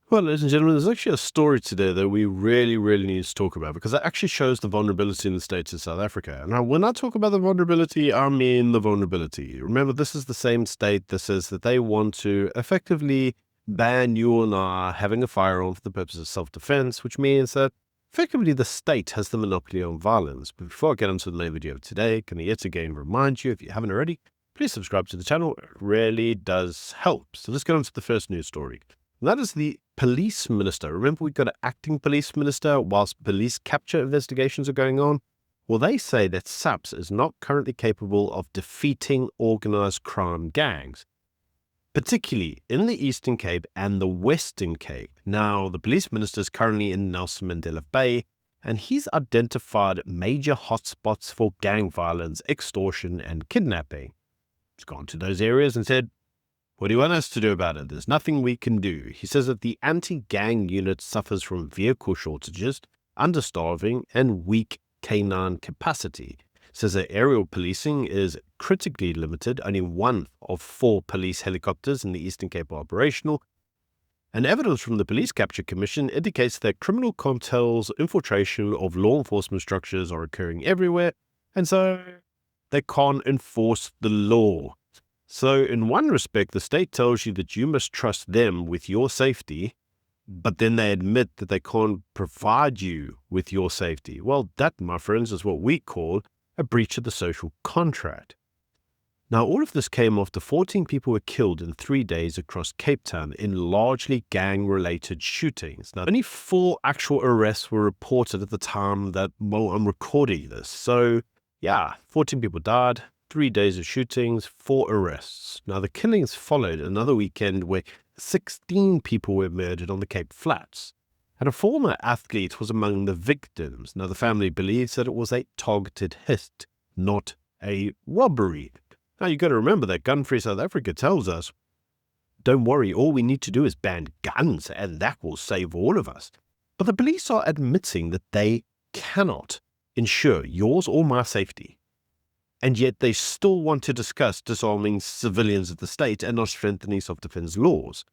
Well, ladies and gentlemen, there's actually a story today that we really need to talk about because it actually shows the vulnerability in the states of South Africa. Now, when I talk about the vulnerability, I mean the vulnerability. Remember, this is the same state that says that they want to effectively ban you and I having a firearm for the purpose of self-defense, which means that effectively the state has the monopoly on violence. But before I get into the main video of today, can I yet again remind you, if you haven't already, please subscribe to the channel. It really does help. So let's get on to the first news story. And that is the police minister. Remember, we've got an acting police minister whilst police capture investigations are going on. Well, they say that SAPS is not currently capable of defeating organized crime gangs, particularly in the Eastern Cape and the Western Cape. Now, the police minister is currently in Nelson Mandela Bay, and he's identified major hotspots for gang violence, extortion, and kidnapping. He's gone to those areas and said, "What do you want us to do about it? There's nothing we can do." He says that the anti-gang unit suffers from vehicle shortages, understarving, and weak canine capacity. He says that aerial policing is critically limited. Only 1 of 4 police helicopters in the Eastern Cape are operational. And evidence from the Police Capture Commission indicates that criminal cartels' infiltration of law enforcement structures are occurring everywhere, and so they can't enforce the law. So in one respect, the state tells you that you must trust them with your safety, but then they admit that they can't provide you with your safety. Well, that, my friends, is what we call a breach of the social contract. Now, all of this came after 14 people were killed in 3 days across Cape Town in largely gang-related shootings. Now, only 4 actual arrests were reported at the time that, well, I'm recording this. So, yeah, 14 people died. 3 days of shootings, 4 arrests. Now, the killings followed another weekend where 16 people were murdered on the Cape Flats, and a former athlete was among the victims. Now, the family believes that it was a targeted hit, not a robbery. Now, you've got to remember that Gun-Free South Africa tells us, don't worry, all we need to do is ban guns, and that will save all of us. But the police are admitting that they cannot ensure yours or my safety. And yet they still want to discuss disarming civilians of the state and not strengthening self-defense laws.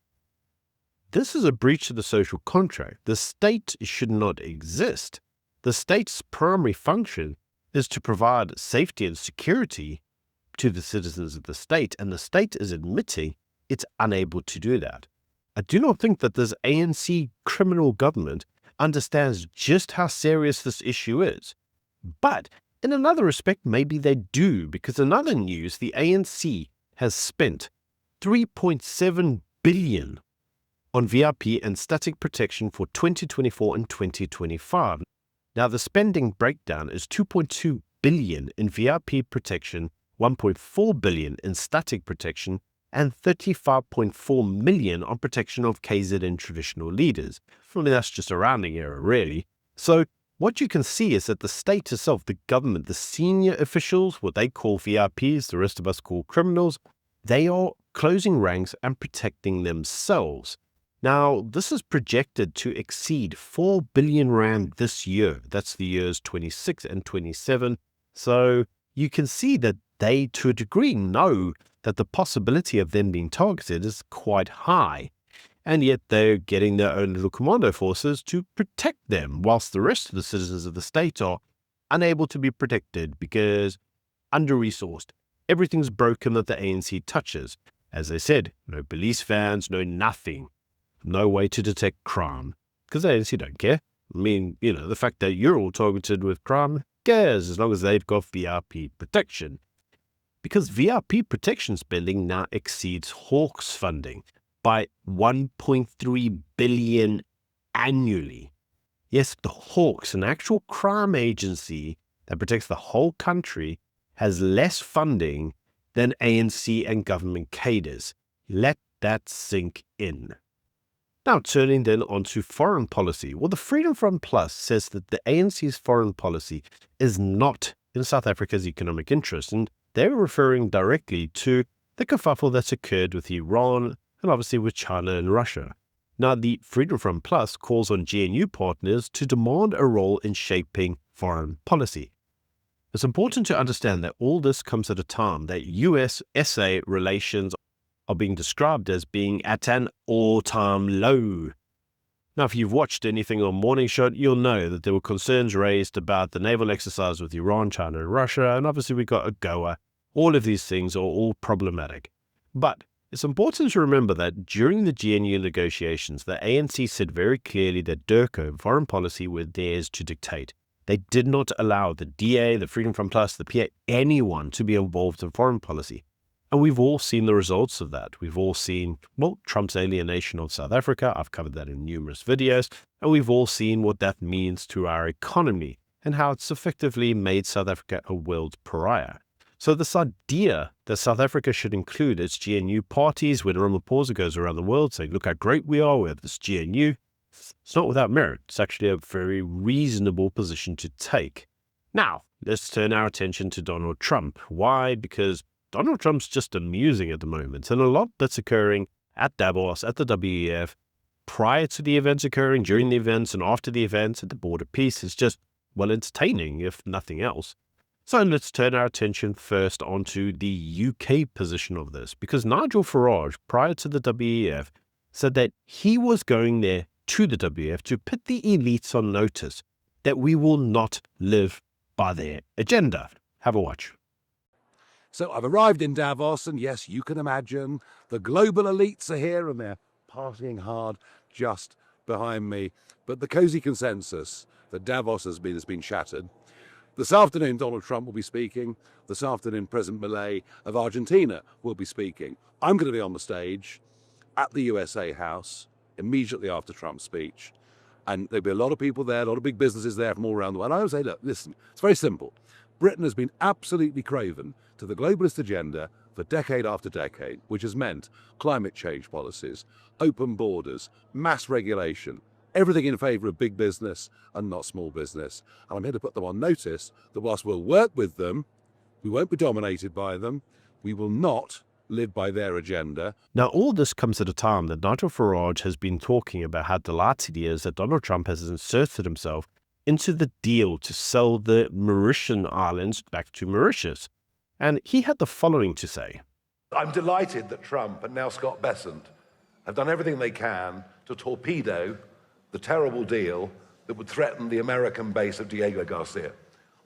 This is a breach of the social contract. The state should not exist. The state's primary function is to provide safety and security to the citizens of the state, and the state is admitting it's unable to do that. I do not think that this ANC criminal government understands just how serious this issue is. But in another respect, maybe they do, because in other news, the ANC has spent $3.7 billion on VIP and static protection for 2024 and 2025. Now, the spending breakdown is $2.2 billion in VIP protection, $1.4 billion in static protection, and $35.4 million on protection of KZN traditional leaders. I mean, that's just a rounding error, really. So, what you can see is that the state itself, the government, the senior officials, what they call VIPs, the rest of us call criminals, they are closing ranks and protecting themselves. Now, this is projected to exceed 4 billion rand this year. That's the years 26 and 27. So you can see that they, to a degree, know that the possibility of them being targeted is quite high. And yet they're getting their own little commando forces to protect them, whilst the rest of the citizens of the state are unable to be protected because under-resourced. Everything's broken that the ANC touches. As I said, no police vans, no nothing. No way to detect crime, because the ANC don't care. I mean, the fact that you're all targeted with crime cares as long as they've got VIP protection. Because VIP protection spending now exceeds Hawks funding by 1.3 billion annually. Yes, the Hawks, an actual crime agency that protects the whole country, has less funding than ANC and government cadres. Let that sink in. Now, turning then onto foreign policy. Well, the Freedom Front Plus says that the ANC's foreign policy is not in South Africa's economic interest, and they're referring directly to the kerfuffle that's occurred with Iran and obviously with China and Russia. Now, the Freedom Front Plus calls on GNU partners to demand a role in shaping foreign policy. It's important to understand that all this comes at a time that US-SA relations are being described as being at an all-time low. Now, if you've watched anything on Morning Show, you'll know that there were concerns raised about the naval exercise with Iran, China, and Russia, and obviously we got AGOA. All of these things are all problematic. But it's important to remember that during the GNU negotiations, the ANC said very clearly that DIRCO and foreign policy were theirs to dictate. They did not allow the DA, the Freedom Front Plus, the PA, anyone to be involved in foreign policy. And we've all seen the results of that. We've all seen, well, Trump's alienation of South Africa. I've covered that in numerous videos. And we've all seen what that means to our economy and how it's effectively made South Africa a world pariah. So this idea that South Africa should include its GNU parties when Ramaphosa goes around the world saying, look how great we are, we have this GNU, it's not without merit. It's actually a very reasonable position to take. Now, let's turn our attention to Donald Trump. Why? Because Donald Trump's just amusing at the moment, and a lot that's occurring at Davos, at the WEF, prior to the events occurring, during the events, and after the events, at the Border Peace is just, well, entertaining, if nothing else. So let's turn our attention first onto the UK position of this, because Nigel Farage, prior to the WEF, said that he was going there to the WEF to put the elites on notice that we will not live by their agenda. Have a watch. So I've arrived in Davos, and yes, you can imagine the global elites are here and they're partying hard just behind me. But the cozy consensus that Davos has been shattered. This afternoon, Donald Trump will be speaking. This afternoon, President Milei of Argentina will be speaking. I'm going to be on the stage at the USA House immediately after Trump's speech. And there'll be a lot of people there, a lot of big businesses there from all around the world. And I would say, look, listen, it's very simple. Britain has been absolutely craven to the globalist agenda for decade after decade, which has meant climate change policies, open borders, mass regulation, everything in favour of big business and not small business. And I'm here to put them on notice that whilst we'll work with them, we won't be dominated by them, we will not live by their agenda. Now, all this comes at a time that Nigel Farage has been talking about how delighted he is that Donald Trump has inserted himself into the deal to sell the Mauritian Islands back to Mauritius. And he had the following to say. I'm delighted that Trump and now Scott Bessent have done everything they can to torpedo the terrible deal that would threaten the American base of Diego Garcia.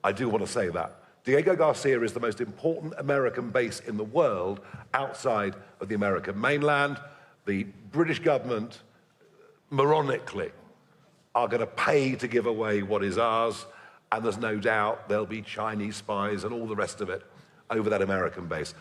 I do want to say that. Diego Garcia is the most important American base in the world outside of the American mainland. The British government, moronically, are going to pay to give away what is ours, and there's no doubt there'll be Chinese spies and all the rest of it over that American base.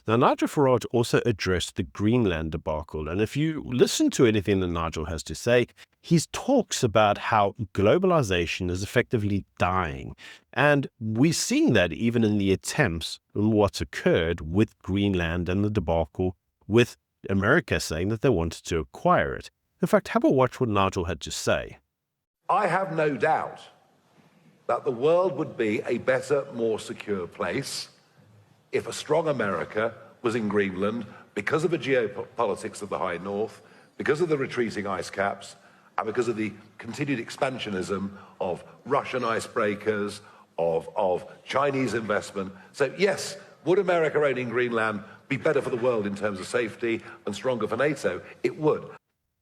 Now, Nigel Farage also addressed the Greenland debacle, and if you listen to anything that Nigel has to say, he talks about how globalization is effectively dying, and we're seeing that even in the attempts and what's occurred with Greenland and the debacle with America saying that they wanted to acquire it. In fact, have a watch what Nigel had to say. I have no doubt that the world would be a better, more secure place if a strong America was in Greenland because of the geopolitics of the high north, because of the retreating ice caps, and because of the continued expansionism of Russian icebreakers, of Chinese investment. So yes, would America owning Greenland be better for the world in terms of safety and stronger for NATO? It would.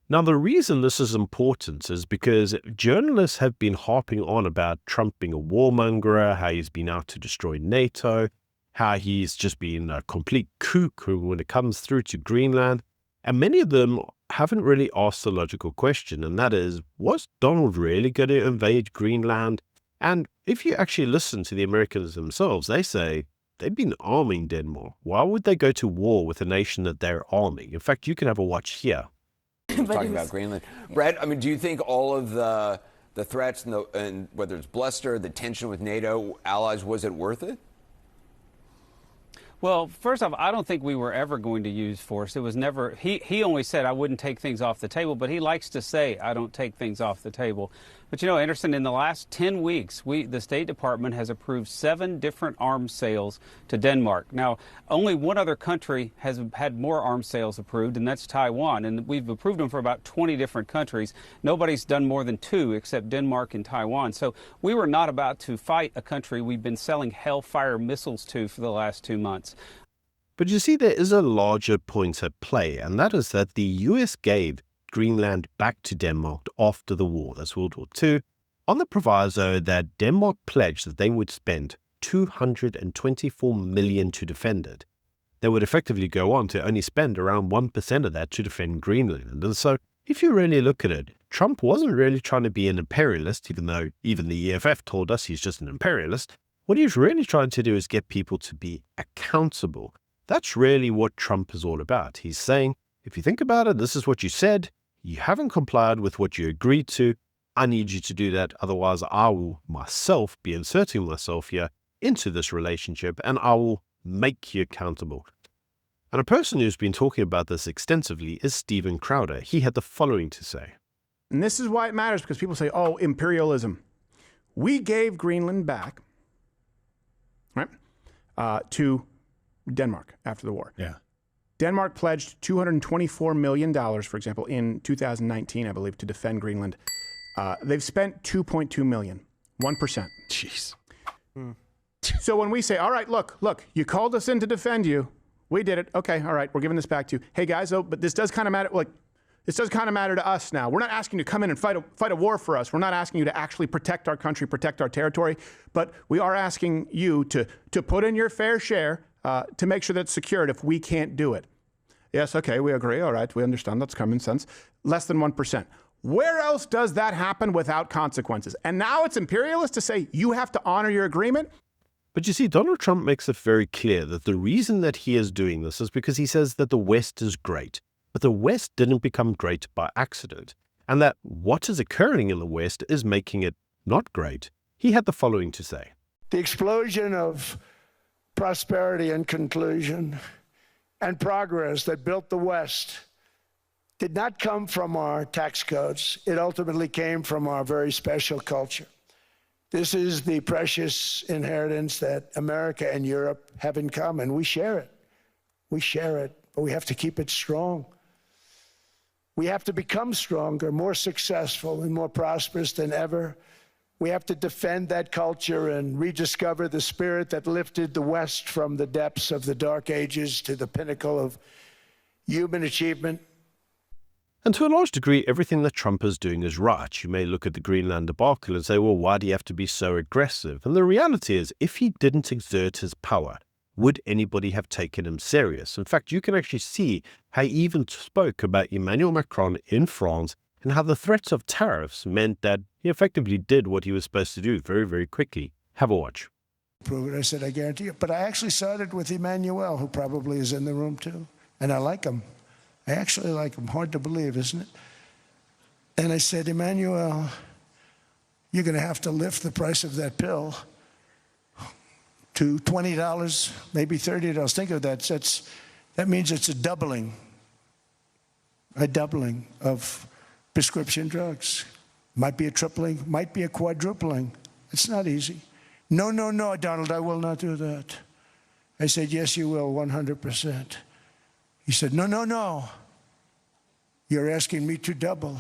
Now, the reason this is important is because journalists have been harping on about Trump being a warmonger, how he's been out to destroy NATO, how he's just been a complete kook when it comes through to Greenland. And many of them haven't really asked the logical question, and that is, was Donald really going to invade Greenland? And if you actually listen to the Americans themselves, they say they've been arming Denmark. Why would they go to war with a nation that they're arming? In fact, you can have a watch here. Talking about Greenland. Brett, I mean, do you think all of the threats and whether it's bluster, the tension with NATO allies, was it worth it? Well, first off, I don't think we were ever going to use force. It was never, he only said I wouldn't take things off the table, but he likes to say I don't take things off the table. But you know, Anderson, in the last 10 weeks, the State Department has approved 7 different arms sales to Denmark. Now, only one other country has had more arms sales approved, and that's Taiwan. And we've approved them for about 20 different countries. Nobody's done more than 2 except Denmark and Taiwan. So we were not about to fight a country we've been selling Hellfire missiles to for the last 2 months. But you see, there is a larger point at play, and that is that the US gave Greenland back to Denmark after the war, that's World War II, on the proviso that Denmark pledged that they would spend $224 million to defend it. They would effectively go on to only spend around 1% of that to defend Greenland. And so, if you really look at it, Trump wasn't really trying to be an imperialist, even though even the EFF told us he's just an imperialist. What he's really trying to do is get people to be accountable. That's really what Trump is all about. He's saying, if you think about it, this is what you said. You haven't complied with what you agreed to. I need you to do that. Otherwise, I will myself be inserting myself here into this relationship and I will make you accountable. And a person who's been talking about this extensively is Stephen Crowder. He had the following to say. And this is why it matters, because people say, oh, imperialism. We gave Greenland back, right, to Denmark after the war. Yeah. Denmark pledged $224 million, for example, in 2019, I believe, to defend Greenland. They've spent $2.2 million, 1%. Jeez. So when we say, all right, look, you called us in to defend you. We did it. Okay, all right, we're giving this back to you. Hey, guys, but this does kind of matter. This does kind of matter to us now. We're not asking you to come in and fight a war for us. We're not asking you to actually protect our country, protect our territory. But we are asking you to put in your fair share to make sure that it's secured if we can't do it. Yes, okay, we agree. All right, we understand. That's common sense. Less than 1%. Where else does that happen without consequences? And now it's imperialist to say you have to honor your agreement? But you see, Donald Trump makes it very clear that the reason that he is doing this is because he says that the West is great. But the West didn't become great by accident. And that what is occurring in the West is making it not great. He had the following to say. The explosion of prosperity and conclusion and progress that built the West did not come from our tax codes. It ultimately came from our very special culture. This is the precious inheritance that America and Europe have in common. We share it. We share it, but we have to keep it strong. We have to become stronger, more successful, and more prosperous than ever. We have to defend that culture and rediscover the spirit that lifted the West from the depths of the Dark Ages to the pinnacle of human achievement. And to a large degree, everything that Trump is doing is right. You may look at the Greenland debacle and say, well, why do you have to be so aggressive? And the reality is, if he didn't exert his power, would anybody have taken him serious? In fact, you can actually see how he even spoke about Emmanuel Macron in France and how the threats of tariffs meant that he effectively did what he was supposed to do very, very quickly. Have a watch. Prove it, I said, I guarantee you. But I actually started with Emmanuel, who probably is in the room too. And I like him. I actually like him. Hard to believe, isn't it? And I said, Emmanuel, you're going to have to lift the price of that pill to $20, maybe $30. Think of that. That means it's a doubling of prescription drugs. Might be a tripling, might be a quadrupling. It's not easy. No, Donald, I will not do that. I said, yes, you will, 100%. He said, no. You're asking me to double.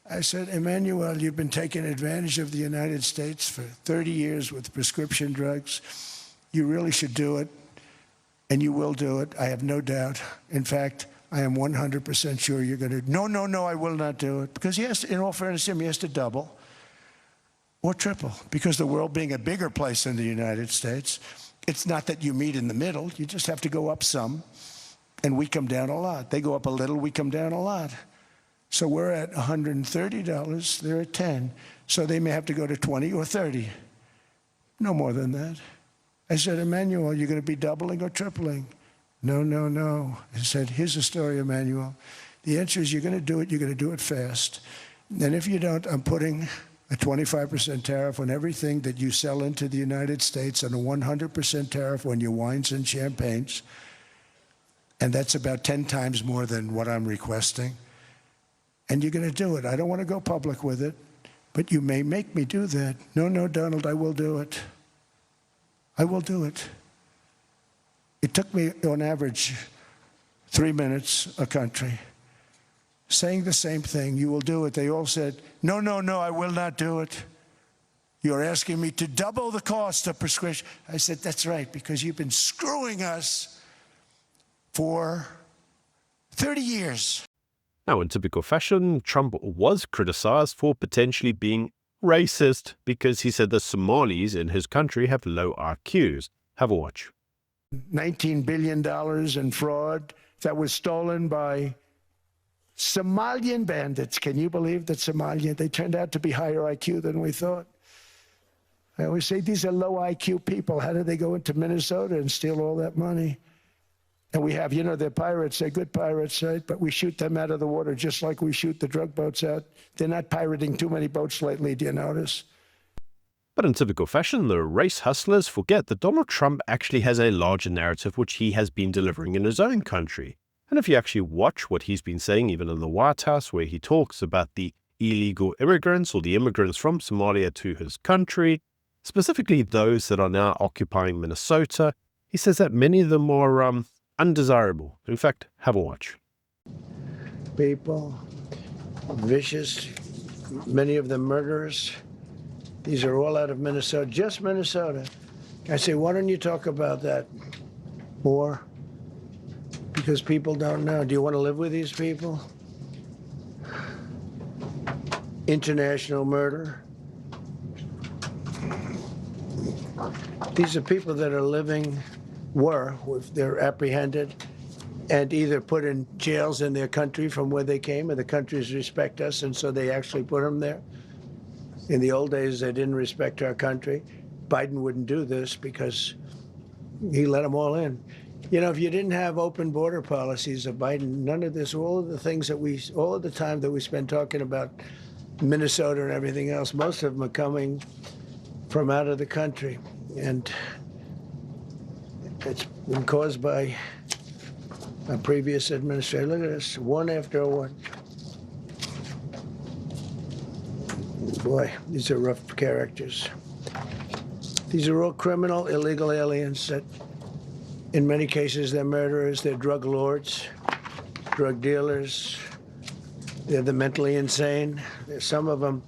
I said, Emmanuel, you've been taking advantage of the United States for 30 years with prescription drugs. You really should do it, and you will do it. I have no doubt. In fact, I am 100% sure you're going to. No, I will not do it. Because he has to, in all fairness to him, he has to double or triple. Because the world being a bigger place than the United States, it's not that you meet in the middle. You just have to go up some, and we come down a lot. They go up a little, we come down a lot. So we're at $130, they're at 10. So they may have to go to 20 or 30. No more than that. I said, Emmanuel, you're going to be doubling or tripling? No. I said, here's the story, Emmanuel. The answer is you're going to do it fast. And if you don't, I'm putting a 25% tariff on everything that you sell into the United States and a 100% tariff on your wines and champagnes. And that's about 10 times more than what I'm requesting. And you're going to do it. I don't want to go public with it, but you may make me do that. No, Donald, I will do it. I will do it. It took me, on average, 3 minutes a country, saying the same thing. You will do it. They all said, no, I will not do it. You're asking me to double the cost of prescription. I said, that's right, because you've been screwing us for 30 years. Now, in typical fashion, Trump was criticized for potentially being racist because he said the Somalis in his country have low IQs. Have a watch. $19 billion in fraud that was stolen by Somalian bandits. Can you believe that they turned out to be higher IQ than we thought? I always say these are low IQ people. How did they go into Minnesota and steal all that money? And we have, they're pirates, they're good pirates, right? But we shoot them out of the water just like we shoot the drug boats out. They're not pirating too many boats lately, do you notice? But in typical fashion, the race hustlers forget that Donald Trump actually has a larger narrative which he has been delivering in his own country. And if you actually watch what he's been saying, even in the White House, where he talks about the illegal immigrants or the immigrants from Somalia to his country, specifically those that are now occupying Minnesota, he says that many of them are undesirable. In fact, have a watch. People, vicious, many of them murderers. These are all out of Minnesota, just Minnesota. I say, why don't you talk about that more? Because people don't know. Do you want to live with these people? International murder. These are people that are living, they're apprehended and either put in jails in their country from where they came, and the countries respect us, and so they actually put them there. In the old days, they didn't respect our country. Biden wouldn't do this because he let them all in. If you didn't have open border policies of Biden, none of this, all of the time that we spend talking about Minnesota and everything else, most of them are coming from out of the country. And it's been caused by a previous administration. Look at this, one after one. Boy, these are rough characters. These are all criminal, illegal aliens that, in many cases, they're murderers, they're drug lords, drug dealers. They're the mentally insane. There's some of them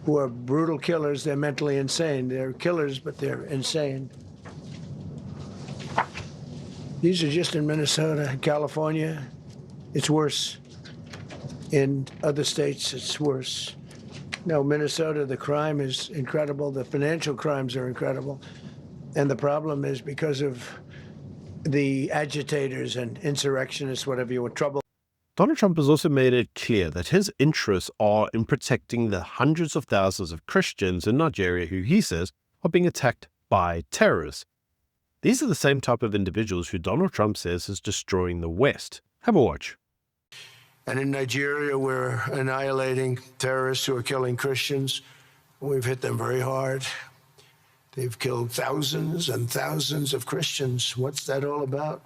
who are brutal killers, they're mentally insane. They're killers, but they're insane. These are just in Minnesota, California. It's worse. In other states, it's worse. No, Minnesota, the crime is incredible. The financial crimes are incredible. And the problem is because of the agitators and insurrectionists, whatever you want, trouble. Donald Trump has also made it clear that his interests are in protecting the hundreds of thousands of Christians in Nigeria who he says are being attacked by terrorists. These are the same type of individuals who Donald Trump says is destroying the West. Have a watch. And in Nigeria, we're annihilating terrorists who are killing Christians. We've hit them very hard. They've killed thousands and thousands of Christians. What's that all about?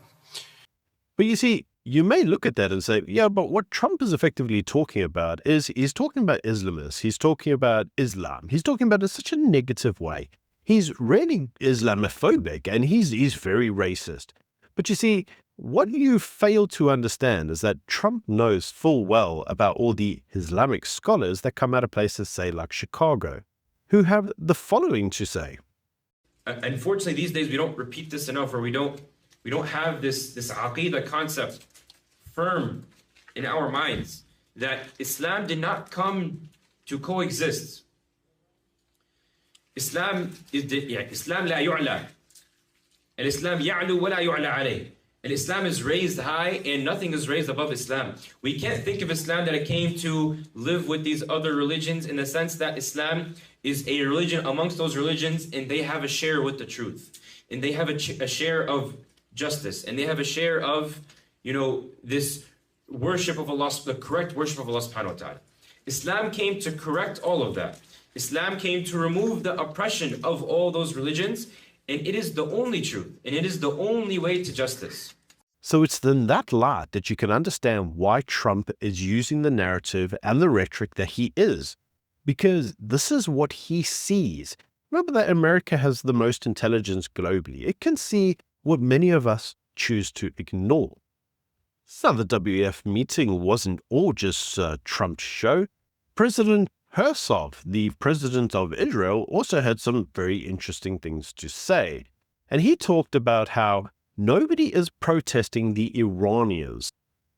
But you see, you may look at that and say, yeah, but what Trump is effectively talking about is he's talking about Islamists. He's talking about Islam. He's talking about it in such a negative way. He's really Islamophobic and he's very racist. But you see, what you fail to understand is that Trump knows full well about all the Islamic scholars that come out of places, say, like Chicago, who have the following to say. Unfortunately, these days we don't repeat this enough, or we don't have this aqidah concept firm in our minds that Islam did not come to coexist. Islam Islam لا يعلى. الإسلام يعلو ولا يعلى عليه. And Islam is raised high and nothing is raised above Islam. We can't think of Islam that it came to live with these other religions in the sense that Islam is a religion amongst those religions and they have a share with the truth. And they have a share of justice. And they have a share of, this worship of Allah, the correct worship of Allah subhanahu wa ta'ala. Islam came to correct all of that. Islam came to remove the oppression of all those religions. And it is the only truth, and it is the only way to justice. So it's in that light that you can understand why Trump is using the narrative and the rhetoric that he is, because this is what he sees. Remember that America has the most intelligence globally. It can see what many of us choose to ignore. So the WEF meeting wasn't all just Trump's show. President Herzog, the president of Israel, also had some very interesting things to say. And he talked about how nobody is protesting the Iranians.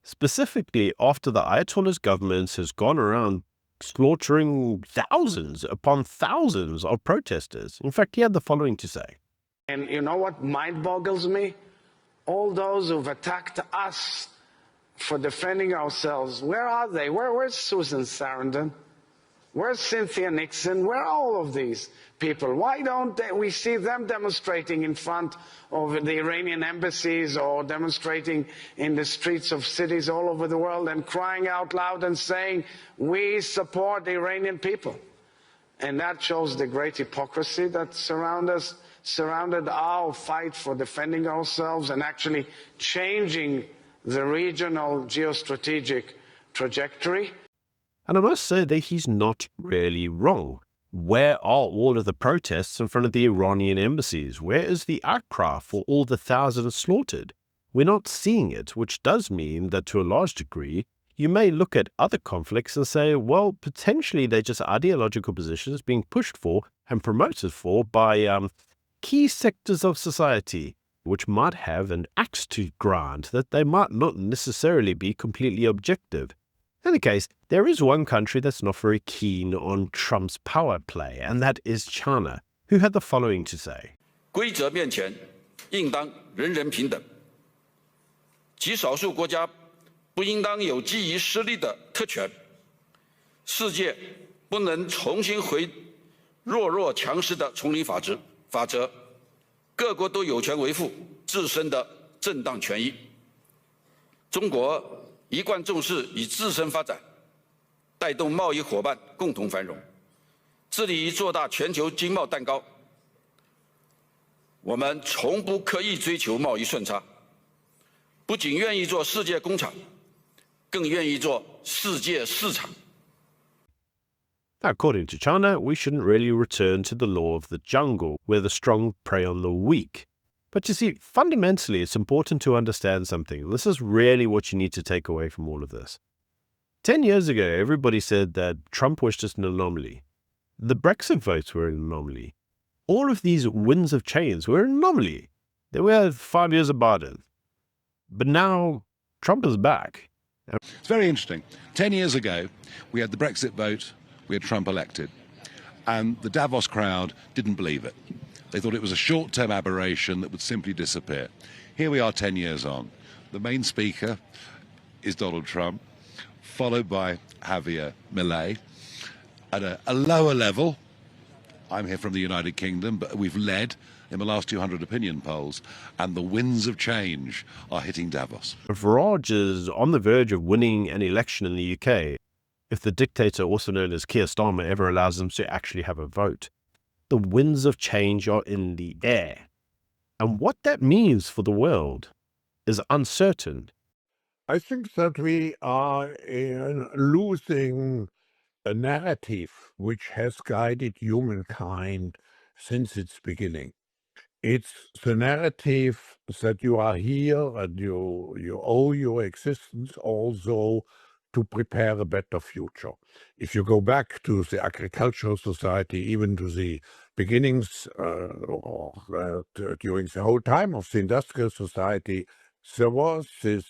specifically after the Ayatollah's government has gone around slaughtering thousands upon thousands of protesters. In fact, he had the following to say. And you know what mind boggles me? All those who've attacked us for defending ourselves, where are they? Where's Susan Sarandon? Where's Cynthia Nixon? Where are all of these people? Why don't we see them demonstrating in front of the Iranian embassies or demonstrating in the streets of cities all over the world and crying out loud and saying, we support the Iranian people? And that shows the great hypocrisy that surrounded our fight for defending ourselves and actually changing the regional geostrategic trajectory. And I must say that he's not really wrong. Where are all of the protests in front of the Iranian embassies? Where is the outcry for all the thousands slaughtered? We're not seeing it, which does mean that to a large degree, you may look at other conflicts and say, well, potentially they're just ideological positions being pushed for and promoted for by key sectors of society, which might have an axe to grind, that they might not necessarily be completely objective. In any case, there is one country that's not very keen on Trump's power play, and that is China, who had the following to say. 规则面前，应当人人平等。极少数国家不应当有基于实力的特权。世界不能重新回弱强势的丛林法则。各国都有权维护自身的正当权益。中国一贯重视以自身发展，带动贸易伙伴共同繁荣，致力于做大全球经贸蛋糕。我们从不刻意追求贸易顺差，不仅愿意做世界工厂，更愿意做世界市场。Now, according to China, we shouldn't really return to the law of the jungle, where the strong prey on the weak. But you see, fundamentally, it's important to understand something. This is really what you need to take away from all of this. 10 years ago, everybody said that Trump was just an anomaly. The Brexit votes were an anomaly. All of these winds of change were an anomaly. They were 5 years of Biden. But now, Trump is back. It's very interesting. 10 years ago, we had the Brexit vote, we had Trump elected, and the Davos crowd didn't believe it. They thought it was a short-term aberration that would simply disappear. Here we are 10 years on. The main speaker is Donald Trump, followed by Javier Milei. At a lower level, I'm here from the United Kingdom, but we've led in the last 200 opinion polls, and the winds of change are hitting Davos. Farage is on the verge of winning an election in the UK, if the dictator, also known as Keir Starmer, ever allows them to actually have a vote. The winds of change are in the air. And what that means for the world is uncertain. I think that we are losing a narrative which has guided humankind since its beginning. It's the narrative that you are here and you owe your existence also to prepare a better future. If you go back to the agricultural society, even to the beginnings during the whole time of the industrial society, there was this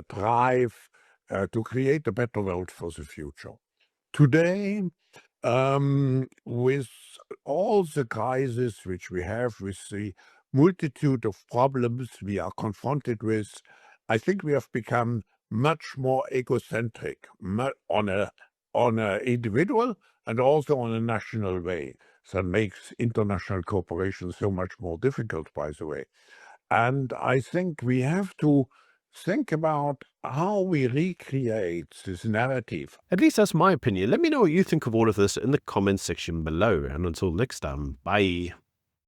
drive to create a better world for the future. Today, with all the crises which we have, with the multitude of problems we are confronted with, I think we have become much more egocentric on a individual and also on a national way. That makes international cooperation so much more difficult, by the way. And I think we have to think about how we recreate this narrative. At least that's my opinion. Let me know what you think of all of this in the comments section below. And until next time, bye.